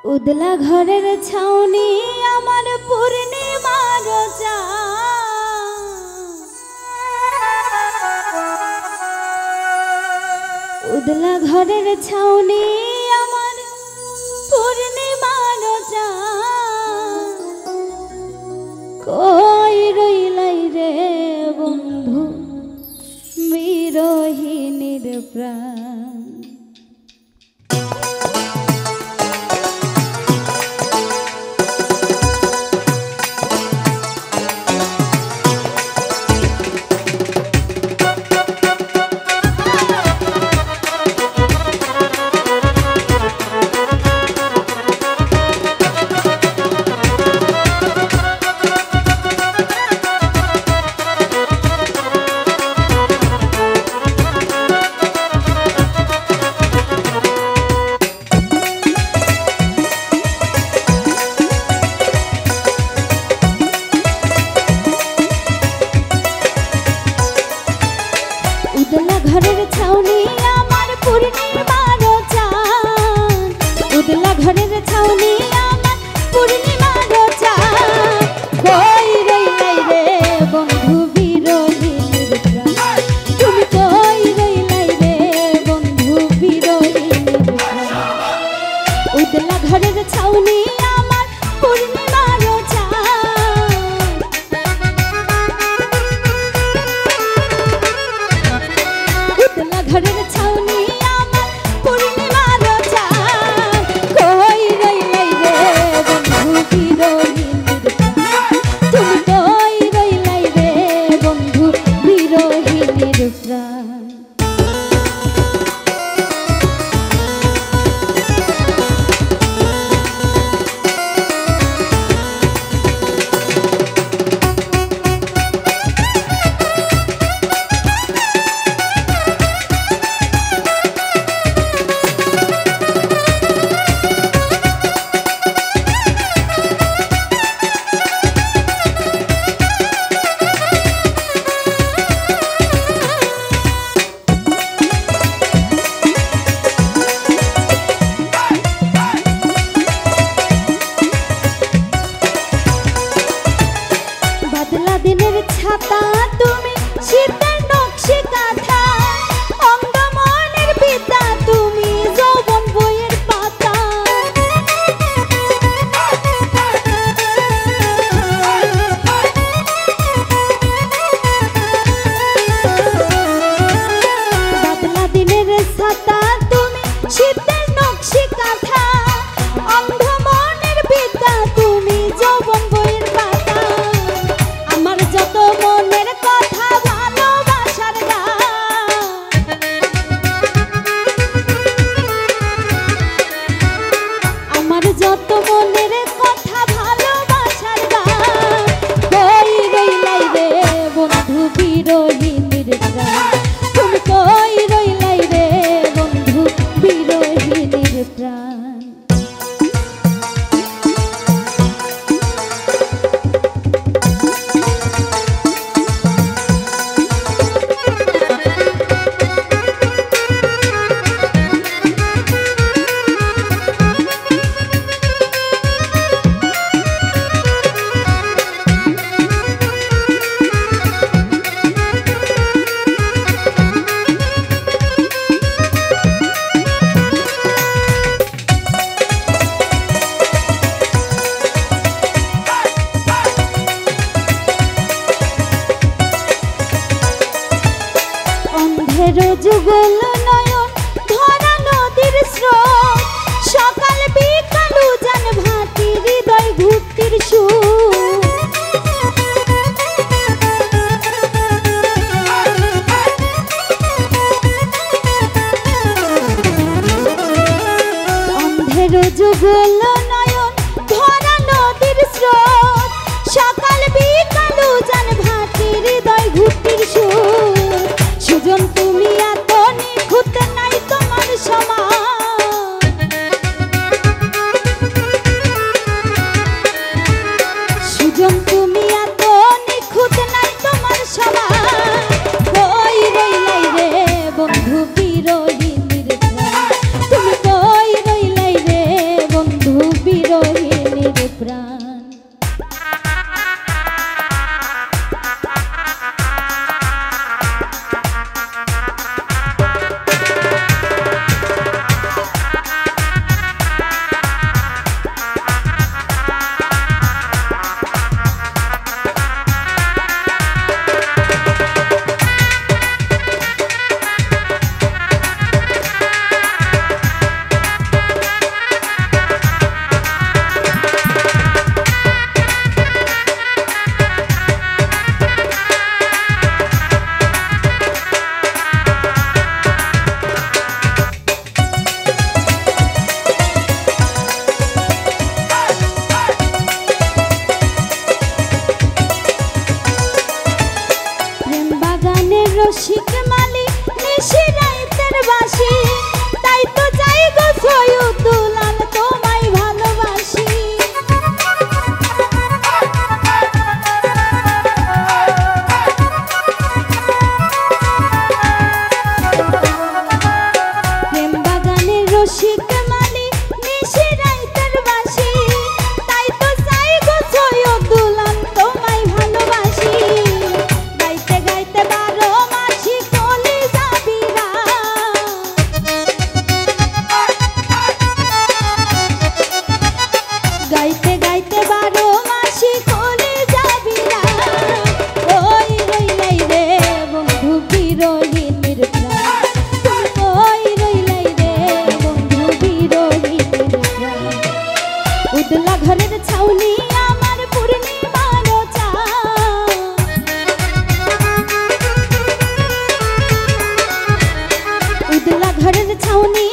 उदला घरेर छाउनी आमार पूर्णिमार चाँद उदला घरेर छाउनी आमार पूर्णिमार चाँद कई रइलाई रे बंधु बिरहिनीर प्राण उदला घरेर छाउनी आमार पूर्णिमार चाँद उदला घरेर छाउनी आमार पूर्णिमार चाँद कई रइलाई रे बंधु बिरहिनीर प्राण तुमि कई रइलाई रे बंधु बिरहिनीर प्राण उदला घरेर छाउनी आमार पूर्णिमार चाँद उदला घरेर छाउनी आमार पूर्णिमार चाँद कई रइलाई रे बंधु बिरहिनीर प्राण तुमि कई रइलाई रे बंधु बिरहिनीर प्राण बादला दिनेर छाता तुमी शीतेर नक्शे काथा अंग मनेर पिता तुमी যৌবন বইয়ের পাতা बादला दिनेर छाता तुमी शीतेर नक्शे काथा अंग मनेर पिता तुमी যৌবন বইয়ের পাতা আমার যত মনের কথা ভালোবাসার গান আমার যত মনের কথা ভালোবাসার গান কই রইলাই রে বন্ধু বিরহিনীর প্রাণ তুমি কই রইলাই রে বন্ধু বিরহিনীর প্রাণ যুগল নয়ন ধরা নদীর স্রোত সকাল বিকাল উজান ভাতি হৃদয় ঘুরতির সুর অন্ধের যুগল নয়ন ধরা নদীর স্রোত সকাল বিকাল উজান ভাতি হৃদয় ঘুরতির সুর সুজন তুমি এত নিখুঁত নাই তোমার সমান সুজন তুমি এত নিখুঁত নাই তোমার সমান কই রইলাই রে বন্ধু বিরহিনীর প্রাণ তুমি কই রইলাই রে বন্ধু ঘরের ছাউনি